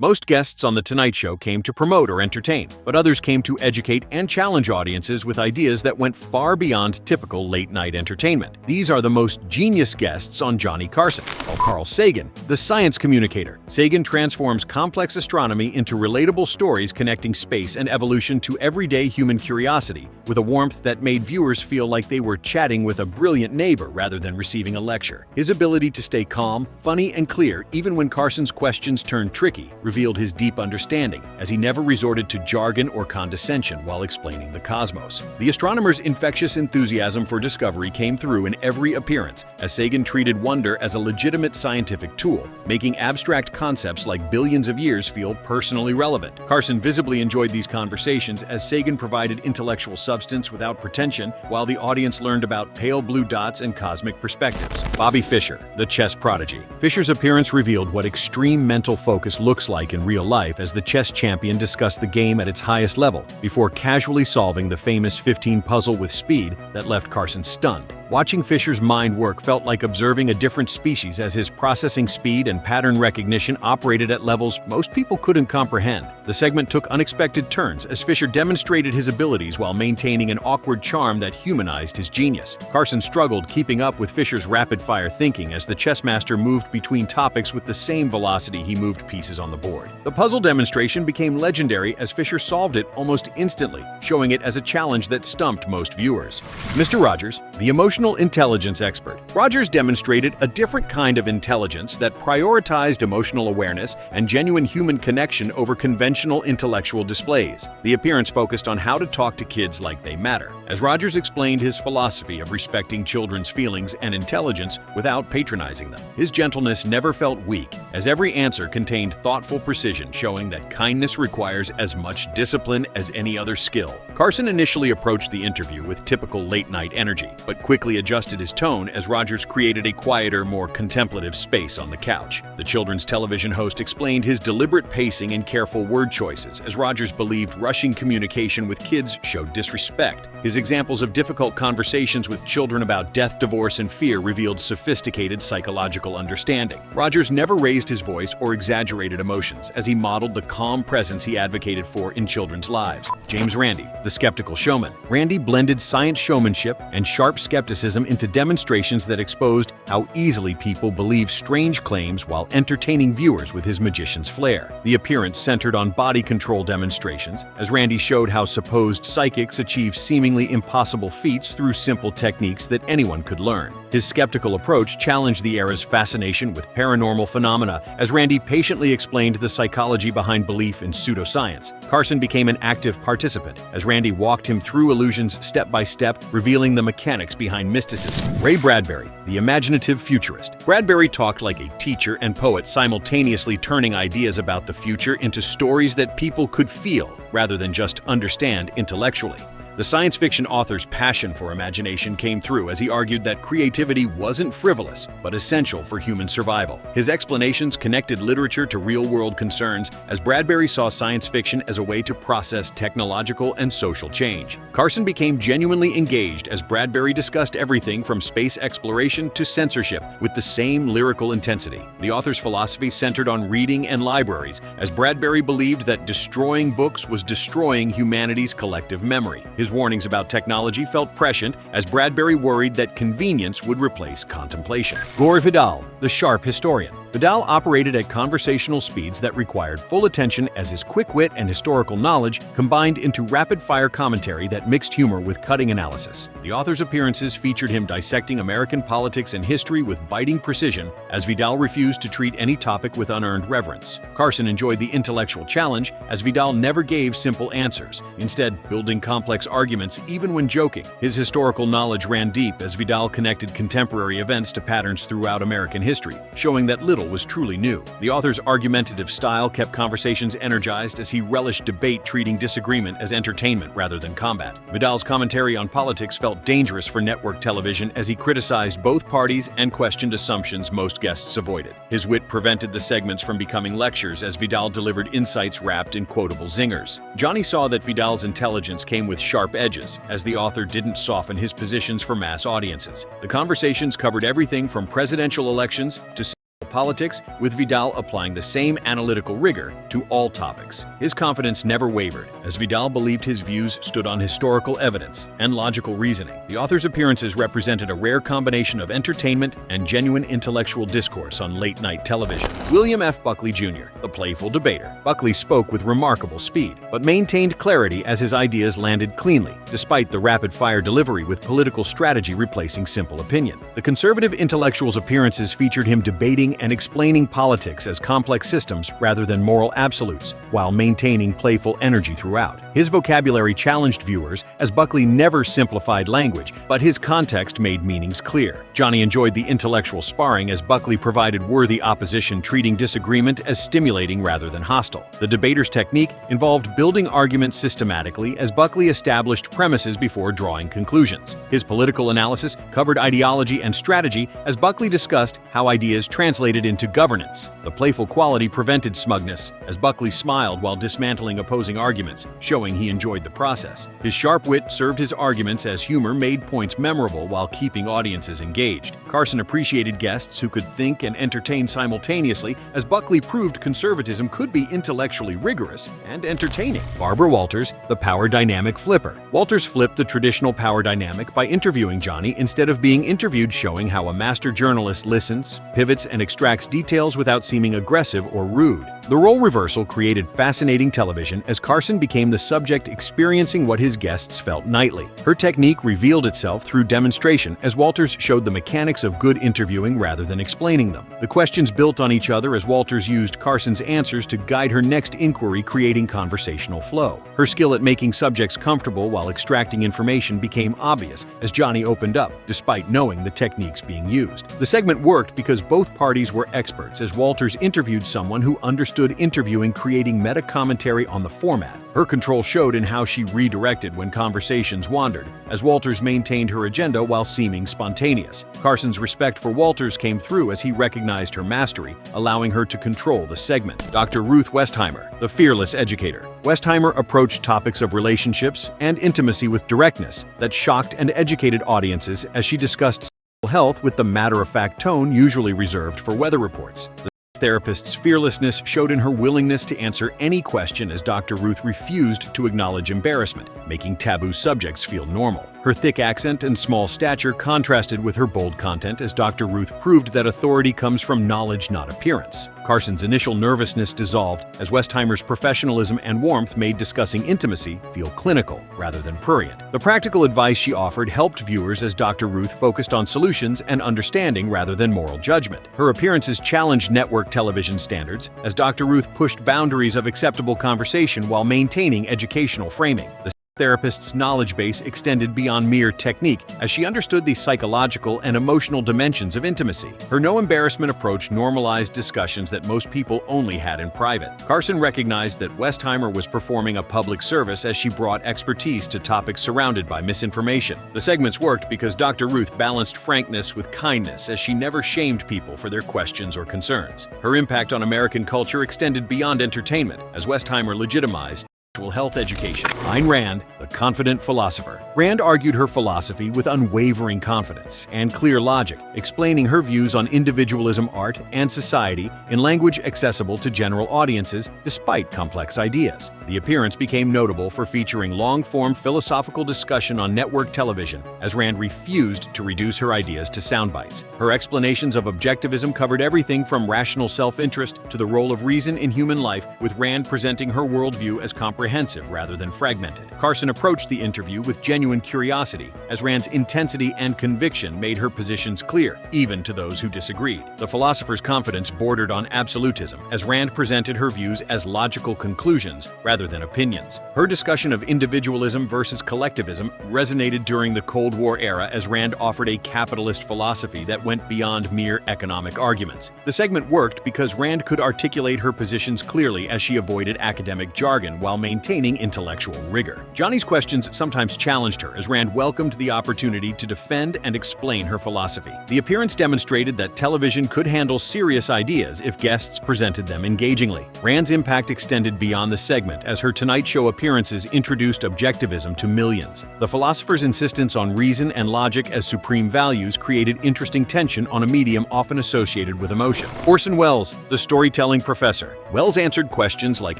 Most guests on The Tonight Show came to promote or entertain, but others came to educate and challenge audiences with ideas that went far beyond typical late-night entertainment. These are the most genius guests on Johnny Carson, while Carl Sagan, the science communicator. Sagan transforms complex astronomy into relatable stories connecting space and evolution to everyday human curiosity, with a warmth that made viewers feel like they were chatting with a brilliant neighbor rather than receiving a lecture. His ability to stay calm, funny, and clear even when Carson's questions turned tricky revealed his deep understanding, as he never resorted to jargon or condescension while explaining the cosmos. The astronomer's infectious enthusiasm for discovery came through in every appearance, as Sagan treated wonder as a legitimate scientific tool, making abstract concepts like billions of years feel personally relevant. Carson visibly enjoyed these conversations as Sagan provided intellectual substance without pretension, while the audience learned about pale blue dots and cosmic perspectives. Bobby Fischer, the chess prodigy. Fischer's appearance revealed what extreme mental focus looks like in real life as the chess champion discussed the game at its highest level, before casually solving the famous 15 puzzle with speed that left Carson stunned. Watching Fischer's mind work felt like observing a different species, as his processing speed and pattern recognition operated at levels most people couldn't comprehend. The segment took unexpected turns as Fischer demonstrated his abilities while maintaining an awkward charm that humanized his genius. Carson struggled keeping up with Fischer's rapid-fire thinking as the chess master moved between topics with the same velocity he moved pieces on the board. The puzzle demonstration became legendary as Fischer solved it almost instantly, showing it as a challenge that stumped most viewers. Mr. Rogers, the emotional intelligence expert. Rogers demonstrated a different kind of intelligence that prioritized emotional awareness and genuine human connection over conventional intellectual displays. The appearance focused on how to talk to kids like they matter, as Rogers explained his philosophy of respecting children's feelings and intelligence without patronizing them. His gentleness never felt weak, as every answer contained thoughtful precision, showing that kindness requires as much discipline as any other skill. Carson initially approached the interview with typical late-night energy, but quickly adjusted his tone as Rogers created a quieter, more contemplative space on the couch. The children's television host explained his deliberate pacing and careful word choices, as Rogers believed rushing communication with kids showed disrespect. His examples of difficult conversations with children about death, divorce, and fear revealed sophisticated psychological understanding. Rogers never raised his voice or exaggerated emotions, as he modeled the calm presence he advocated for in children's lives. James Randi, the skeptical showman. Randi blended science showmanship and sharp skepticism into demonstrations that exposed how easily people believe strange claims while entertaining viewers with his magician's flair. The appearance centered on body control demonstrations, as Randi showed how supposed psychics achieve seemingly impossible feats through simple techniques that anyone could learn. His skeptical approach challenged the era's fascination with paranormal phenomena, as Randi patiently explained the psychology behind belief in pseudoscience. Carson became an active participant, as Randi walked him through illusions step by step, revealing the mechanics behind mysticism. Rad Bradbury, the imaginative futurist. Bradbury talked like a teacher and poet, simultaneously turning ideas about the future into stories that people could feel rather than just understand intellectually. The science fiction author's passion for imagination came through as he argued that creativity wasn't frivolous, but essential for human survival. His explanations connected literature to real-world concerns, as Bradbury saw science fiction as a way to process technological and social change. Carson became genuinely engaged as Bradbury discussed everything from space exploration to censorship with the same lyrical intensity. The author's philosophy centered on reading and libraries, as Bradbury believed that destroying books was destroying humanity's collective memory. His warnings about technology felt prescient, as Bradbury worried that convenience would replace contemplation. Gore Vidal, the sharp historian. Vidal operated at conversational speeds that required full attention, as his quick wit and historical knowledge combined into rapid-fire commentary that mixed humor with cutting analysis. The author's appearances featured him dissecting American politics and history with biting precision, as Vidal refused to treat any topic with unearned reverence. Carson enjoyed the intellectual challenge, as Vidal never gave simple answers, instead building complex arguments even when joking. His historical knowledge ran deep, as Vidal connected contemporary events to patterns throughout American history, showing that little was truly new. The author's argumentative style kept conversations energized, as he relished debate, treating disagreement as entertainment rather than combat. Vidal's commentary on politics felt dangerous for network television, as he criticized both parties and questioned assumptions most guests avoided. His wit prevented the segments from becoming lectures, as Vidal delivered insights wrapped in quotable zingers. Johnny saw that Vidal's intelligence came with sharp edges, as the author didn't soften his positions for mass audiences. The conversations covered everything from presidential elections to politics, with Vidal applying the same analytical rigor to all topics. His confidence never wavered, as Vidal believed his views stood on historical evidence and logical reasoning. The author's appearances represented a rare combination of entertainment and genuine intellectual discourse on late-night television. William F. Buckley Jr., the playful debater. Buckley spoke with remarkable speed, but maintained clarity as his ideas landed cleanly, despite the rapid-fire delivery with political strategy replacing simple opinion. The conservative intellectual's appearances featured him debating and explaining politics as complex systems rather than moral absolutes, while maintaining playful energy throughout. His vocabulary challenged viewers, as Buckley never simplified language, but his context made meanings clear. Johnny enjoyed the intellectual sparring as Buckley provided worthy opposition, treating disagreement as stimulating rather than hostile. The debater's technique involved building arguments systematically as Buckley established premises before drawing conclusions. His political analysis covered ideology and strategy as Buckley discussed how ideas translated into governance. The playful quality prevented smugness, as Buckley smiled while dismantling opposing arguments, showing he enjoyed the process. His sharp wit served his arguments as humor made points memorable while keeping audiences engaged. Carson appreciated guests who could think and entertain simultaneously, as Buckley proved conservatism could be intellectually rigorous and entertaining. Barbara Walters, the power dynamic flipper. Walters flipped the traditional power dynamic by interviewing Johnny instead of being interviewed, showing how a master journalist listens, pivots, and extracts details without seeming aggressive or rude. The role reversal created fascinating television as Carson became the subject experiencing what his guests felt nightly. Her technique revealed itself through demonstration as Walters showed the mechanics of good interviewing rather than explaining them. The questions built on each other as Walters used Carson's answers to guide her next inquiry, creating conversational flow. Her skill at making subjects comfortable while extracting information became obvious as Johnny opened up, despite knowing the techniques being used. The segment worked because both parties were experts, as Walters interviewed someone who understood interviewing, creating meta-commentary on the format. Her control showed in how she redirected when conversations wandered, as Walters maintained her agenda while seeming spontaneous. Carson's respect for Walters came through as he recognized her mastery, allowing her to control the segment. Dr. Ruth Westheimer, the fearless educator. Westheimer approached topics of relationships and intimacy with directness that shocked and educated audiences as she discussed health with the matter-of-fact tone usually reserved for weather reports. The therapist's fearlessness showed in her willingness to answer any question as Dr. Ruth refused to acknowledge embarrassment, making taboo subjects feel normal. Her thick accent and small stature contrasted with her bold content as Dr. Ruth proved that authority comes from knowledge, not appearance. Carson's initial nervousness dissolved as Westheimer's professionalism and warmth made discussing intimacy feel clinical rather than prurient. The practical advice she offered helped viewers as Dr. Ruth focused on solutions and understanding rather than moral judgment. Her appearances challenged network television standards as Dr. Ruth pushed boundaries of acceptable conversation while maintaining educational framing. The therapist's knowledge base extended beyond mere technique as she understood the psychological and emotional dimensions of intimacy. Her no-embarrassment approach normalized discussions that most people only had in private. Carson recognized that Westheimer was performing a public service as she brought expertise to topics surrounded by misinformation. The segments worked because Dr. Ruth balanced frankness with kindness as she never shamed people for their questions or concerns. Her impact on American culture extended beyond entertainment as Westheimer legitimized health education. Ayn Rand, the confident philosopher. Rand argued her philosophy with unwavering confidence and clear logic, explaining her views on individualism, art, and society in language accessible to general audiences despite complex ideas. The appearance became notable for featuring long-form philosophical discussion on network television, as Rand refused to reduce her ideas to sound bites. Her explanations of objectivism covered everything from rational self-interest to the role of reason in human life, with Rand presenting her worldview as comprehensive rather than fragmented. Carson approached the interview with genuine curiosity, as Rand's intensity and conviction made her positions clear, even to those who disagreed. The philosopher's confidence bordered on absolutism, as Rand presented her views as logical conclusions rather than opinions. Her discussion of individualism versus collectivism resonated during the Cold War era, as Rand offered a capitalist philosophy that went beyond mere economic arguments. The segment worked because Rand could articulate her positions clearly as she avoided academic jargon while maintaining intellectual rigor. Johnny's questions sometimes challenged her, as Rand welcomed the opportunity to defend and explain her philosophy. The appearance demonstrated that television could handle serious ideas if guests presented them engagingly. Rand's impact extended beyond the segment, as her Tonight Show appearances introduced objectivism to millions. The philosopher's insistence on reason and logic as supreme values created interesting tension on a medium often associated with emotion. Orson Welles, the storytelling professor. Welles answered questions like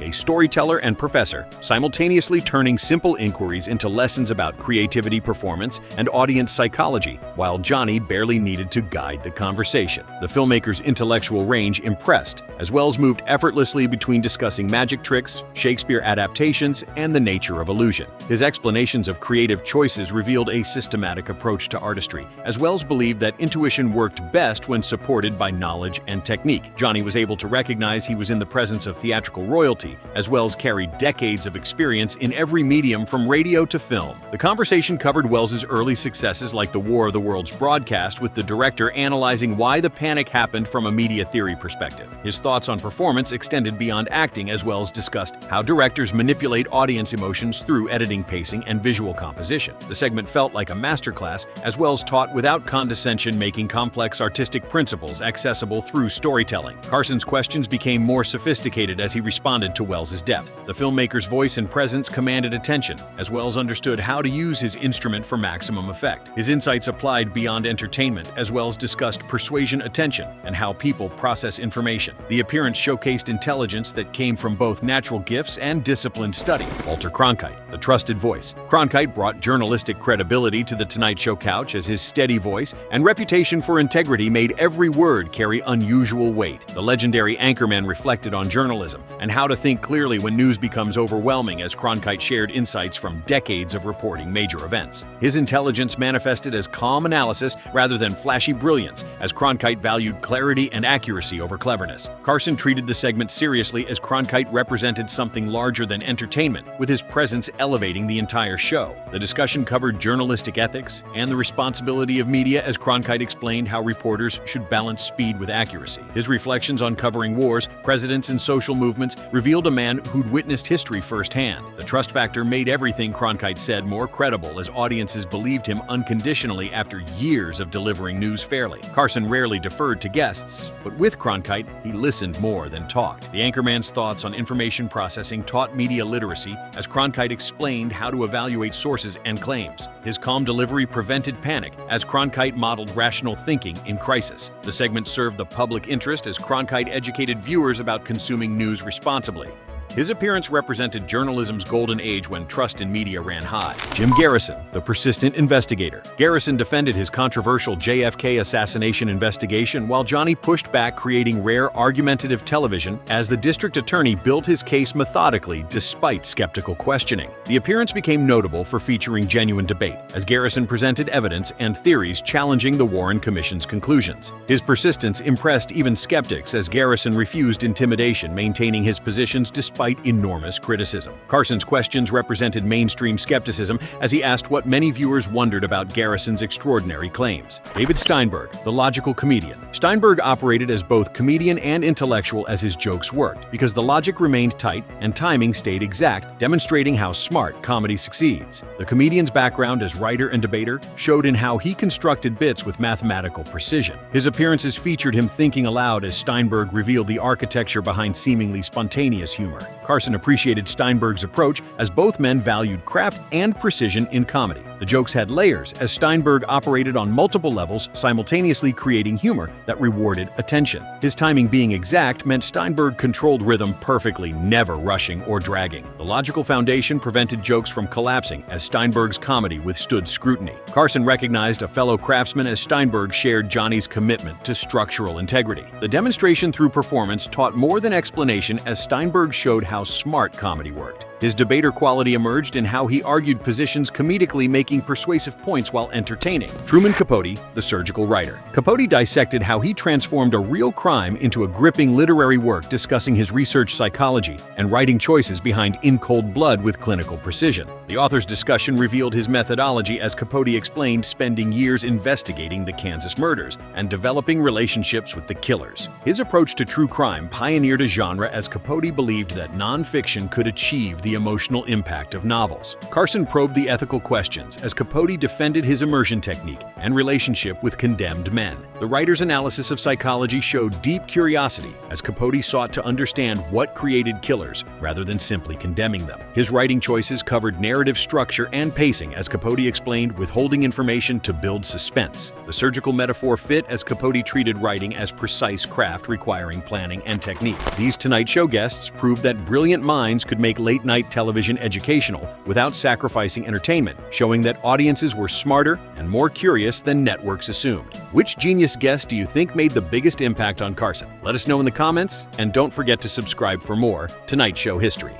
a storyteller and professor, simultaneously turning simple inquiries into lessons about creativity, performance, and audience psychology, while Johnny barely needed to guide the conversation. The filmmaker's intellectual range impressed, as Welles moved effortlessly between discussing magic tricks, Shakespeare adaptations, and the nature of illusion. His explanations of creative choices revealed a systematic approach to artistry, as Welles believed that intuition worked best when supported by knowledge and technique. Johnny was able to recognize he was in the presence of theatrical royalty, as Welles carried decades of experience in every medium from radio to film. The conversation covered Welles's early successes like the War of the Worlds broadcast, with the director analyzing why the panic happened from a media theory perspective. His thoughts on performance extended beyond acting, as Welles discussed how directors manipulate audience emotions through editing, pacing, and visual composition. The segment felt like a masterclass, as Welles taught without condescension, making complex artistic principles accessible through storytelling. Carson's questions became more sophisticated as he responded to Welles's depth. The filmmaker's voice and presence commanded attention, as Welles understood how to use his instrument for maximum effect. His insights applied beyond entertainment, as Welles discussed persuasion, attention, and how people process information. The appearance showcased intelligence that came from both natural gifts and disciplined study. Walter Cronkite, the trusted voice. Cronkite brought journalistic credibility to the Tonight Show couch, as his steady voice and reputation for integrity made every word carry unusual weight. The legendary anchorman reflected on journalism and how to think clearly when news becomes overwhelming, as Cronkite shared insights from decades of reporting major events. His intelligence manifested as calm analysis rather than flashy brilliance, as Cronkite valued clarity and accuracy over cleverness. Carson treated the segment seriously, as Cronkite represented something larger than entertainment, with his presence elevating the entire show. The discussion covered journalistic ethics and the responsibility of media, as Cronkite explained how reporters should balance speed with accuracy. His reflections on covering wars, presidents, and social movements revealed a man who'd witnessed history firsthand. The trust factor made everything Cronkite said more credible, as audiences believed him unconditionally after years of delivering news fairly. Carson rarely deferred to guests, but with Cronkite, he listened more than talked. The anchorman's thoughts on information processing taught media literacy, as Cronkite explained how to evaluate sources and claims. His calm delivery prevented panic, as Cronkite modeled rational thinking in crisis. The segment served the public interest, as Cronkite educated viewers about consuming news responsibly. His appearance represented journalism's golden age when trust in media ran high. Jim Garrison, the persistent investigator. Garrison defended his controversial JFK assassination investigation, while Johnny pushed back, creating rare argumentative television as the district attorney built his case methodically despite skeptical questioning. The appearance became notable for featuring genuine debate, as Garrison presented evidence and theories challenging the Warren Commission's conclusions. His persistence impressed even skeptics, as Garrison refused intimidation, maintaining his positions despite enormous criticism. Carson's questions represented mainstream skepticism, as he asked what many viewers wondered about Garrison's extraordinary claims. David Steinberg, the logical comedian. Steinberg operated as both comedian and intellectual, as his jokes worked, because the logic remained tight and timing stayed exact, demonstrating how smart comedy succeeds. The comedian's background as writer and debater showed in how he constructed bits with mathematical precision. His appearances featured him thinking aloud, as Steinberg revealed the architecture behind seemingly spontaneous humor. Carson appreciated Steinberg's approach, as both men valued craft and precision in comedy. The jokes had layers, as Steinberg operated on multiple levels, simultaneously creating humor that rewarded attention. His timing being exact meant Steinberg controlled rhythm perfectly, never rushing or dragging. The logical foundation prevented jokes from collapsing, as Steinberg's comedy withstood scrutiny. Carson recognized a fellow craftsman, as Steinberg shared Johnny's commitment to structural integrity. The demonstration through performance taught more than explanation, as Steinberg showed how smart comedy worked. His debater quality emerged in how he argued positions comedically, making making persuasive points while entertaining. Truman Capote, the surgical writer. Capote dissected how he transformed a real crime into a gripping literary work discussing his research psychology and writing choices behind In Cold Blood with clinical precision. The author's discussion revealed his methodology as Capote explained spending years investigating the Kansas murders and developing relationships with the killers. His approach to true crime pioneered a genre as Capote believed that nonfiction could achieve the emotional impact of novels. Carson probed the ethical questions as Capote defended his immersion technique and relationship with condemned men. The writer's analysis of psychology showed deep curiosity as Capote sought to understand what created killers rather than simply condemning them. His writing choices covered narrative structure and pacing as Capote explained withholding information to build suspense. The surgical metaphor fit as Capote treated writing as precise craft requiring planning and technique. These Tonight Show guests proved that brilliant minds could make late-night television educational without sacrificing entertainment, showing that audiences were smarter and more curious than networks assumed. Which genius guest do you think made the biggest impact on Carson? Let us know in the comments, and don't forget to subscribe for more Tonight Show history.